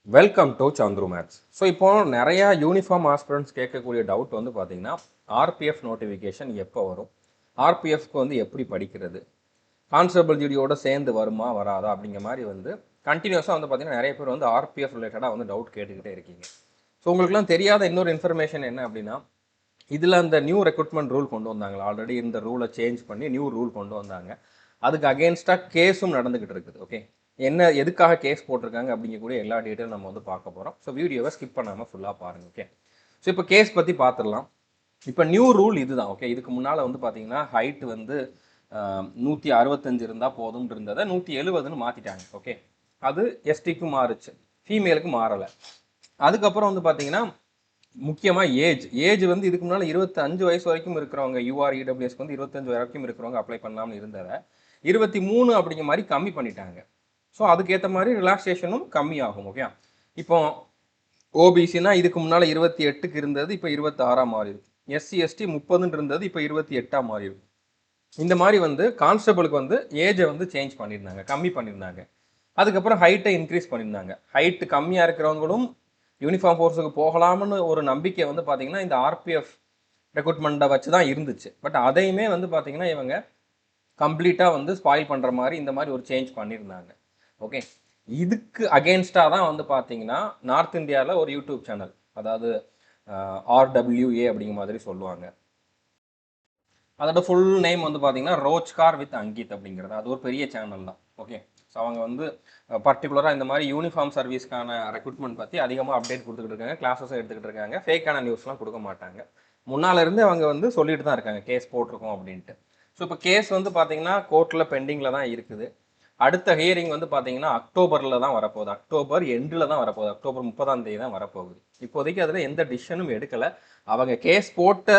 Welcome to Chandru maths. So இப்போ நிறையா uniform aspirants கேட்கக்கூடிய டவுட் வந்து பார்த்தீங்கன்னா, ஆர்பிஎஃப் நோட்டிஃபிகேஷன் எப்போ வரும், ஆர்பிஎஃப்க்கு வந்து எப்படி படிக்கிறது, கான்ஸ்டபிள் ஜிடியோட சேர்ந்து வருமா வராதா அப்படிங்கிற மாதிரி வந்து கண்டினியூஸாக வந்து பார்த்தீங்கன்னா நிறைய பேர் வந்து ஆர்பிஎஃப் ரிலேட்டடாக வந்து டவுட் கேட்டுக்கிட்டே இருக்கீங்க. ஸோ உங்களுக்குலாம் தெரியாத இன்னொரு இன்ஃபர்மேஷன் என்ன அப்படின்னா, இதில் அந்த நியூ ரெக்ரூட்மெண்ட் ரூல் கொண்டு வந்தாங்களா, ஆல்ரெடி இந்த ரூலை சேஞ்ச் பண்ணி நியூ ரூல் கொண்டு வந்தாங்க. அதுக்கு அகேன்ஸ்டாக கேஸும் நடந்துக்கிட்டு இருக்குது. ஓகே, என்ன எதுக்காக கேஸ் போட்டிருக்காங்க அப்படிங்கக்கூடிய எல்லா டீட்டெயிலும் நம்ம வந்து பார்க்க போகிறோம். ஸோ வீடியோவை ஸ்கிப் பண்ணாமல் ஃபுல்லாக பாருங்கள். ஓகே, ஸோ இப்போ கேஸ் பற்றி பார்த்துடலாம். இப்போ நியூ ரூல் இதுதான். ஓகே, இதுக்கு முன்னால் வந்து பார்த்தீங்கன்னா ஹைட் வந்து 165 இருந்தால் போதும் இருந்ததை 170ன்னு மாற்றிட்டாங்க. ஓகே, அது எஸ்டிக்கு மாறுச்சு, ஃபீமேலுக்கு மாறலை. அதுக்கப்புறம் வந்து பார்த்தீங்கன்னா முக்கியமாக ஏஜ் வந்து இதுக்கு முன்னால் 25 வயசு வரைக்கும் இருக்கிறவங்க, யூஆர் இடபிள்யூஎஸ்க்கு வந்து 25 வரைக்கும் இருக்கிறவங்க அப்ளை பண்ணலாம்னு இருந்ததை 23 அப்படிங்கிற மாதிரி கம்மி பண்ணிட்டாங்க. ஸோ அதுக்கேற்ற மாதிரி ரிலாக்ஸேஷனும் கம்மியாகும். ஓகே, இப்போ ஓபிசினா இதுக்கு முன்னால் 28க்கு இருந்தது இப்போ 26 மாறிடும். எஸ்சி எஸ்டி 30 இருந்தது இப்போ 28 மாறிடும். இந்த மாதிரி வந்து கான்ஸ்டபிளுக்கு வந்து ஏஜை வந்து சேஞ்ச் பண்ணியிருந்தாங்க, கம்மி பண்ணியிருந்தாங்க. அதுக்கப்புறம் ஹைட்டை இன்க்ரீஸ் பண்ணியிருந்தாங்க. ஹைட்டு கம்மியாக இருக்கிறவங்களும் யூனிஃபார்ம் ஃபோர்ஸுக்கு போகலாம்னு ஒரு நம்பிக்கை வந்து பார்த்தீங்கன்னா இந்த ஆர்பிஎஃப் ரெக்ரூட்மெண்ட்டை வச்சு தான் இருந்துச்சு. பட் அதையுமே வந்து பார்த்தீங்கன்னா இவங்க கம்ப்ளீட்டாக வந்து ஸ்பாயில் பண்ணுற மாதிரி இந்த மாதிரி ஒரு சேஞ்ச் பண்ணியிருந்தாங்க. ஓகே, இதுக்கு அகேன்ஸ்டாக தான் வந்து பார்த்தீங்கன்னா நார்த் இந்தியாவில் ஒரு யூடியூப் சேனல், அதாவது ஆர்டபிள்யூஏ அப்படிங்கிற மாதிரி சொல்லுவாங்க. அதோட ஃபுல் நேம் வந்து பார்த்தீங்கன்னா ரோஜ்கார் வித் அங்கித் அப்படிங்கிறது. அது ஒரு பெரிய சேனல் தான். ஓகே, ஸோ அவங்க வந்து பர்டிகுலராக இந்த மாதிரி யூனிஃபார்ம் சர்வீஸ்க்கான ரெக்ரூட்மெண்ட் பற்றி அதிகமாக அப்டேட் கொடுத்துக்கிட்டு இருக்காங்க, கிளாஸஸும் எடுத்துக்கிட்டு இருக்காங்க. ஃபேக்கான நியூஸ்லாம் கொடுக்க மாட்டாங்க. முன்னாலேருந்து அவங்க வந்து சொல்லிட்டு தான் இருக்காங்க கேஸ் போட்டிருக்கோம் அப்படின்ட்டு. ஸோ இப்போ கேஸ் வந்து பார்த்தீங்கன்னா கோர்ட்டில் பெண்டிங்கில் தான் இருக்குது. அடுத்த ஹியரிங் வந்து பார்த்தீங்கன்னா அக்டோபரில் தான் வரப்போகுது. அக்டோபர் எண்டில் தான் வரப்போகுது. அக்டோபர் 30 தான் வரப்போகுது. இப்போதைக்கு அதில் எந்த டிசிஷனும் எடுக்கலை. அவங்க கேஸ் போட்ட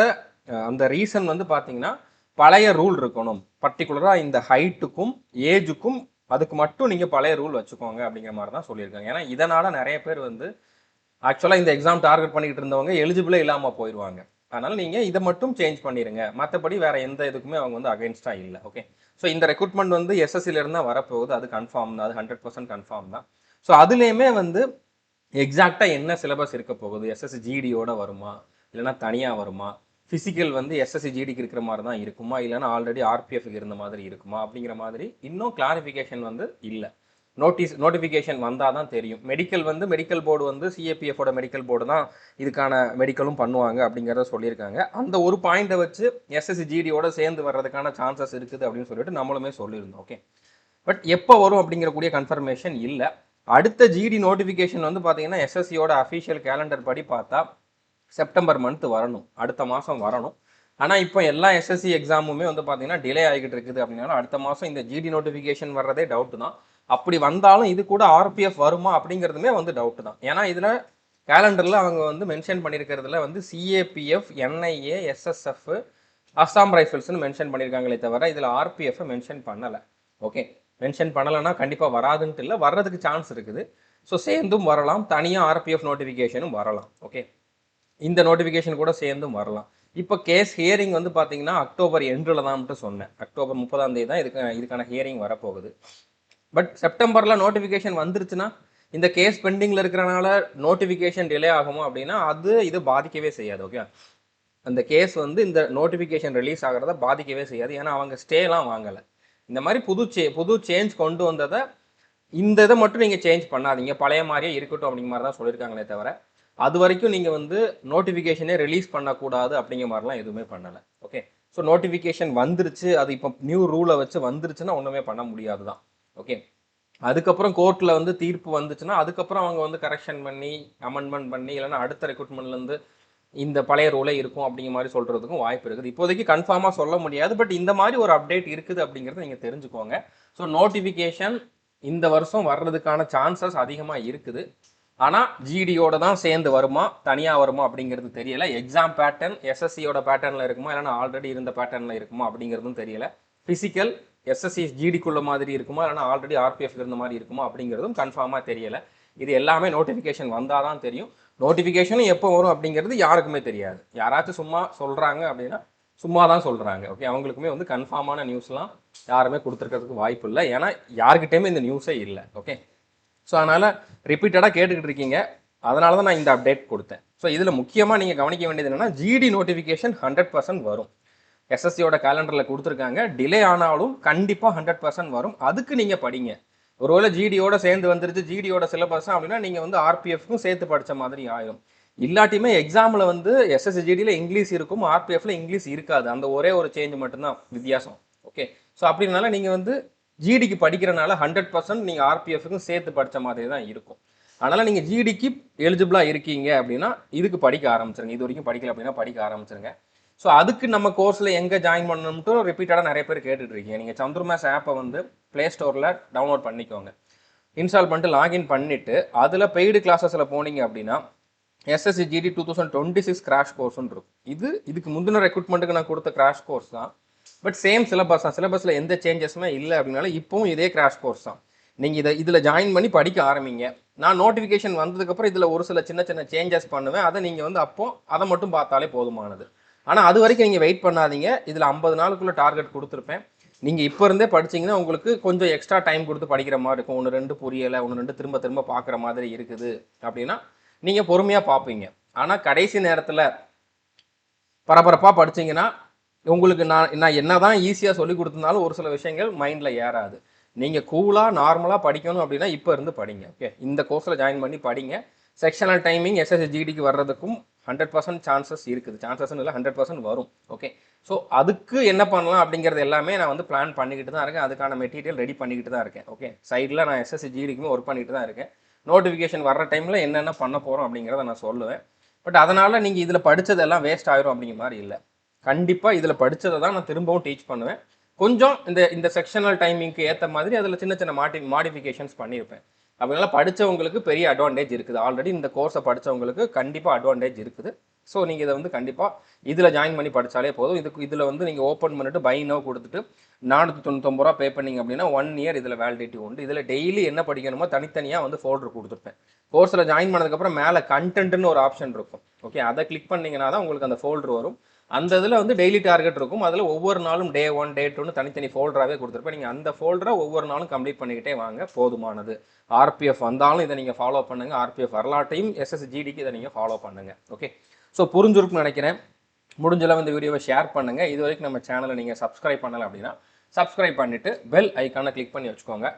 அந்த ரீசன் வந்து பார்த்தீங்கன்னா பழைய ரூல் இருக்கணும், பர்டிகுலராக இந்த ஹைட்டுக்கும் ஏஜுக்கும் அதுக்கு மட்டும் நீங்கள் பழைய ரூல் வச்சுக்கோங்க அப்படிங்கிற மாதிரி தான் சொல்லியிருக்காங்க. ஏன்னா இதனால் நிறைய பேர் வந்து ஆக்சுவலாக இந்த எக்ஸாம் டார்கெட் பண்ணிக்கிட்டு இருந்தவங்க எலிஜிபிளே இல்லாமல் போயிடுவாங்க. அதனால் நீங்கள் இதை மட்டும் சேஞ்ச் பண்ணிடுங்க, மற்றபடி வேறு எந்த இதுக்குமே அவங்க வந்து அகேன்ஸ்டாக இல்லை. ஓகே, ஸோ இந்த ரெக்ரூட்மெண்ட் வந்து எஸ்எஸ்சிலேருந்து தான் வரப்போகுது. அது கன்ஃபார்ம் தான், அது 100% கன்ஃபார்ம் தான். ஸோ அதுலேயுமே வந்து எக்ஸாக்டாக என்ன சிலபஸ் இருக்க போகுது, எஸ்எஸ்சி ஜிடியோட வருமா இல்லைனா தனியாக வருமா, ஃபிசிக்கல் வந்து எஸ்எஸ்சி ஜிடிக்கு இருக்கிற மாதிரி தான் இருக்குமா இல்லைனா ஆல்ரெடி ஆர்பிஎஃப்க்கு இருந்த மாதிரி இருக்குமா அப்படிங்கிற மாதிரி இன்னும் கிளாரிஃபிகேஷன் வந்து இல்லை. நோட்டிஃபிகேஷன் வந்தால் தான் தெரியும். மெடிக்கல் வந்து மெடிக்கல் போர்டு வந்து சிஏபிஎஃபோட மெடிக்கல் போர்டு தான் இதுக்கான மெடிக்கலும் பண்ணுவாங்க அப்படிங்கிறத சொல்லியிருக்காங்க. அந்த ஒரு பாயிண்ட்டை வச்சு எஸ்எஸ்சி ஜிடியோட சேர்ந்து வர்றதுக்கான சான்சஸ் இருக்குது அப்படின்னு சொல்லிட்டு நம்மளுமே சொல்லியிருந்தோம். ஓகே, பட் எப்போ வரும் அப்படிங்கிறக்கூடிய கன்ஃபர்மேஷன் இல்லை. அடுத்த ஜிடி நோட்டிஃபிகேஷன் வந்து பார்த்தீங்கன்னா எஸ்எஸ்சியோட அஃபிஷியல் கேலண்டர் படி பார்த்தா செப்டம்பர் மந்த் வரணும், அடுத்த மாதம் வரணும். ஆனால் இப்போ எல்லா எஸ்எஸ்சி எக்ஸாமுமே வந்து பார்த்தீங்கன்னா டிலே ஆகிக்கிட்டு இருக்குது. அப்படின்னாலும் அடுத்த மாதம் இந்த ஜிடி நோட்டிஃபிகேஷன் வர்றதே டவுட்டு தான். அப்படி வந்தாலும் இது கூட ஆர்பிஎஃப் வருமா அப்படிங்கிறதுமே வந்து டவுட்டு தான். ஏன்னா இதில் கேலண்டரில் அவங்க வந்து மென்ஷன் பண்ணியிருக்கிறதுல வந்து சிஏபிஎஃப், என்ஐஏ, எஸ்எஸ்எஃப், அஸ்ஸாம் ரைஃபிள்ஸ்னு மென்ஷன் பண்ணியிருக்காங்களே தவிர இதில் ஆர்பிஎஃப் மென்ஷன் பண்ணலை. ஓகே, மென்ஷன் பண்ணலைன்னா கண்டிப்பாக வராதுன்ட்டு இல்லை, வர்றதுக்கு சான்ஸ் இருக்குது. ஸோ சேர்ந்தும் வரலாம், தனியாக ஆர்பிஎஃப் நோட்டிஃபிகேஷனும் வரலாம். ஓகே, இந்த நோட்டிஃபிகேஷன் கூட சேர்ந்தும் வரலாம். இப்போ கேஸ் ஹியரிங் வந்து பார்த்தீங்கன்னா அக்டோபர் எண்டில் தான் சொன்னேன். அக்டோபர் 30 தான் இதுக்கான ஹியரிங் வரப்போகுது. பட் செப்டம்பரில் நோட்டிஃபிகேஷன் வந்துருச்சுன்னா இந்த கேஸ் பெண்டிங்கில் இருக்கிறனால நோட்டிஃபிகேஷன் டிலே ஆகுமோ அப்படின்னா இது பாதிக்கவே செய்யாது. ஓகே, அந்த கேஸ் வந்து இந்த நோட்டிஃபிகேஷன் ரிலீஸ் ஆகிறத பாதிக்கவே செய்யாது. ஏன்னா அவங்க ஸ்டேலாம் வாங்கலை. இந்த மாதிரி புது சேஞ்ச் கொண்டு வந்ததை இந்த இதை மட்டும் நீங்கள் சேஞ்ச் பண்ணாதீங்க, பழைய மாதிரியே இருக்கட்டும் அப்படிங்கிற மாதிரி தான் சொல்லியிருக்காங்களே தவிர அது வரைக்கும் நீங்கள் வந்து நோட்டிஃபிகேஷனே ரிலீஸ் பண்ணக்கூடாது அப்படிங்கிற மாதிரிலாம் எதுவுமே பண்ணலை. ஓகே, ஸோ நோட்டிஃபிகேஷன் வந்துருச்சு, அது இப்போ நியூ ரூலை வச்சு வந்துருச்சுன்னா ஒன்றுமே பண்ண முடியாது தான். ஓகே, அதுக்கப்புறம் கோர்ட்டில் வந்து தீர்ப்பு வந்துச்சுன்னா அதுக்கப்புறம் அவங்க வந்து கரெக்ஷன் பண்ணி அமெண்ட்மெண்ட் பண்ணி இல்லைன்னா அடுத்த ரெக்ரூட்மெண்ட்லேருந்து இந்த பழைய ரூலே இருக்கும் அப்படிங்கிற மாதிரி சொல்கிறதுக்கும் வாய்ப்பு இருக்குது. இப்போதைக்கு கன்ஃபார்மாக சொல்ல முடியாது. பட் இந்த மாதிரி ஒரு அப்டேட் இருக்குது அப்படிங்கிறத நீங்கள் தெரிஞ்சுக்கோங்க. ஸோ நோட்டிஃபிகேஷன் இந்த வருஷம் வர்றதுக்கான சான்சஸ் அதிகமாக இருக்குது. ஆனால் ஜிடியோட தான் சேர்ந்து வருமா தனியாக வருமா அப்படிங்கிறது தெரியலை. எக்ஸாம் பேட்டர்ன் எஸ்எஸ்சியோட பேட்டர்னில் இருக்குமா இல்லைனா ஆல்ரெடி இருந்த பேட்டர்னில் இருக்குமா அப்படிங்கிறதும் தெரியலை. ஃபிசிக்கல் எஸ்எஸ்சி ஜிடிக்குள்ள மாதிரி இருக்குமா இல்லைனா ஆல்ரெடி ஆர்பிஎஃப் இருந்த மாதிரி இருக்குமா அப்படிங்கிறதும் கன்ஃபார்மாக தெரியலை. இது எல்லாமே நோட்டிஃபிகேஷன் வந்தால் தான் தெரியும். நோட்டிஃபிகேஷனும் எப்போ வரும் அப்படிங்கிறது யாருக்குமே தெரியாது. யாராச்சும் சும்மா சொல்கிறாங்க அப்படின்னா சும்மா தான் சொல்கிறாங்க. ஓகே, அவங்களுக்குமே வந்து கன்ஃபார்மான நியூஸ்லாம் யாருமே கொடுத்துருக்கிறதுக்கு வாய்ப்பு இல்லை. ஏன்னா யாருக்கிட்டேயுமே இந்த நியூஸே இல்லை. ஓகே, ஸோ அதனால் ரிப்பீட்டடாக கேட்டுக்கிட்டு இருக்கீங்க, அதனால தான் நான் இந்த அப்டேட் கொடுத்தேன். ஸோ இதில் முக்கியமாக நீங்கள் கவனிக்க வேண்டியது என்னென்னா, ஜிடி நோட்டிஃபிகேஷன் 100% வரும். எஸ்எஸ்சியோட கேலண்டரில் கொடுத்துருக்காங்க. டிலே ஆனாலும் கண்டிப்பாக 100% வரும். அதுக்கு நீங்கள் படிங்க. ஒருவேளை ஜிடியோட சேர்ந்து வந்துருச்சு, ஜிடியோட சிலபஸ் அப்படின்னா நீங்கள் வந்து ஆர்பிஎஃப்க்கும் சேர்த்து படித்த மாதிரி ஆயிடும். இல்லாட்டியுமே எக்ஸாமில் வந்து எஸ்எஸ்சி ஜிடியில் இங்கிலீஷ் இருக்கும், ஆர்பிஎஃப்ல இங்கிலீஷ் இருக்காது. அந்த ஒரே ஒரு சேஞ்ச் மட்டும்தான் வித்தியாசம். ஓகே, ஸோ அப்படினால நீங்கள் வந்து ஜிடிக்கு படிக்கிறனால 100% நீங்கள் ஆர்பிஎஃப்க்கும் சேர்த்து படித்த மாதிரி தான் இருக்கும். அதனால் நீங்கள் ஜிடிக்கு எலிஜிபிளாக இருக்கீங்க அப்படின்னா இதுக்கு படிக்க ஆரம்பிச்சிருங்க. இது வரைக்கும் படிக்கல அப்படின்னா படிக்க ஆரம்பிச்சிருங்க. ஸோ அதுக்கு நம்ம கோர்ஸில் எங்கே ஜாயின் பண்ணணும்ட்டு ரிப்பீட்டடாக நிறைய பேர் கேட்டுட்டு இருக்கீங்க. நீங்கள் சந்துருமேஸ் ஆப்பை வந்து ப்ளே ஸ்டோரில் டவுன்லோட் பண்ணிக்கோங்க. இன்ஸ்டால் பண்ணிட்டு லாகின் பண்ணிவிட்டு அதில் பெய்டு கிளாஸஸில் போனீங்க அப்படின்னா எஸ்எஸ்சி ஜிடி 2026 கிராஷ் கோர்ஸ்னு இருக்கும். இதுக்கு முந்தின ரெக்ரூட்மெண்ட்டுக்கு நான் கொடுத்த கிராஷ் கோர்ஸ் தான். பட் சேம் சிலபஸ் தான். சிலபஸில் எந்த சேஞ்சஸுமே இல்லை அப்படின்னால இப்போவும் இதே கிராஷ் கோர்ஸ் தான். நீங்கள் இதில் ஜாயின் பண்ணி படிக்க ஆரம்பிங்க. நான் நோட்டிஃபிகேஷன் வந்ததுக்கப்புறம் இதில் ஒரு சில சின்ன சின்ன சேஞ்சஸ் பண்ணுவேன். அதை நீங்கள் வந்து அதை மட்டும் பார்த்தாலே போதுமானது. ஆனால் அது வரைக்கும் நீங்கள் வெயிட் பண்ணாதீங்க. இதில் 50 நாளுக்குள்ளே டார்கெட் கொடுத்துருப்பேன். நீங்கள் இப்போ இருந்தே படிச்சிங்கன்னா உங்களுக்கு கொஞ்சம் எக்ஸ்ட்ரா டைம் கொடுத்து படிக்கிற மாதிரி இருக்கும். 1-2 புரியலை, 1-2 திரும்ப திரும்ப பார்க்குற மாதிரி இருக்குது அப்படின்னா நீங்கள் பொறுமையாக பார்ப்பீங்க. ஆனால் கடைசி நேரத்தில் பரபரப்பாக படிச்சிங்கன்னா உங்களுக்கு நான் என்ன தான் ஈஸியாக சொல்லி கொடுத்துருந்தாலும் ஒரு சில விஷயங்கள் மைண்டில் ஏறாது. நீங்கள் கூலாக நார்மலாக படிக்கணும் அப்படின்னா இப்போ இருந்து படிங்க. ஓகே, இந்த கோர்ஸில் ஜாயின் பண்ணி படிங்க. செக்ஷனல் டைமிங் எஸ்எஸ்சி ஜிடிக்கு வர்றதுக்கும் 100% சான்சஸ் இருக்குது. சான்சஸ்ன்னு இல்லை, 100% வரும். ஓகே, ஸோ அதுக்கு என்ன பண்ணலாம் அப்படிங்கிறது எல்லாமே நான் வந்து பிளான் பண்ணிக்கிட்டு தான் இருக்கேன். அதுக்கான மெட்டீரியல் ரெடி பண்ணிக்கிட்டு தான் இருக்கேன். ஓகே, சைடில் நான் எஸ்எஸ்சி ஜிடிக்குமே ஒர்க் பண்ணிட்டு தான் இருக்கேன். நோட்டிஃபிகேஷன் வர்ற டைமில் என்னென்ன பண்ண போகிறோம் அப்படிங்கிறத நான் சொல்லுவேன். பட் அதனால் நீங்கள் இதில் படித்ததெல்லாம் வேஸ்ட் ஆயிரும் அப்படிங்கிற மாதிரி இல்லை. கண்டிப்பாக இதில் படித்ததை தான் நான் திரும்பவும் டீச் பண்ணுவேன். கொஞ்சம் இந்த செக்ஷனல் டைமிங்க்கு ஏற்ற மாதிரி அதில் சின்ன சின்ன மாடிஃபிகேஷன்ஸ் பண்ணியிருப்பேன். அதனால படித்தவங்களுக்கு பெரிய அட்வான்டேஜ் இருக்குது. ஆல்ரெடி இந்த கோர்ஸை படித்தவங்களுக்கு கண்டிப்பாக அட்வான்டேஜ் இருக்குது. ஸோ நீங்கள் இதை வந்து கண்டிப்பாக இதில் ஜாயின் பண்ணி படித்தாலே போதும். இதில் வந்து நீங்கள் ஓப்பன் பண்ணிட்டு பை நவ் கொடுத்துட்டு 499 ரூபா பே பண்ணிங்க அப்படின்னா 1 இயர் இதில் வேலிடிட்டி உண்டு. இதில் டெய்லி என்ன படிக்கணுமோ தனித்தனியாக வந்து ஃபோல்டர் கொடுத்துருப்பேன். கோர்ஸில் ஜாயின் பண்ணதுக்கப்புறம் மேலே கண்டென்ட்னு ஒரு ஆப்ஷன் இருக்கும். ஓகே, அதை கிளிக் பண்ணிங்கன்னா தான் உங்களுக்கு அந்த ஃபோல்டர் வரும். அந்த இதில் வந்து டெய்லி டார்கெட் இருக்கும். அதில் ஒவ்வொரு நாளும் டே 1 டே 2ன்னு தனித்தனி ஃபோல்டராகவே கொடுத்துருப்பேன். நீங்கள் அந்த ஃபோல்டரை ஒவ்வொரு நாளும் கம்ப்ளீட் பண்ணிக்கிட்டே வாங்க, போதுமானது. ஆர்பிஎஃப் வந்தாலும் இதை நீங்கள் ஃபாலோ பண்ணுங்கள். ஆர்பிஎஃப் வரலாட்டையும் எஸ்எஸ்சி ஜிடிக்கு இதை நீங்கள் ஃபாலோ பண்ணுங்கள். ஓகே, ஸோ புரிஞ்சிருக்குன்னு நினைக்கிறேன். முடிஞ்சளவு இந்த வீடியோவை ஷேர் பண்ணுங்கள். இது வரைக்கும் நம்ம சேனலை நீங்கள் சப்ஸ்கிரைப் பண்ணலை அப்படின்னா சப்ஸ்கிரைப் பண்ணிவிட்டு பெல் ஐக்கானை கிளிக் பண்ணி வச்சுக்கோங்க.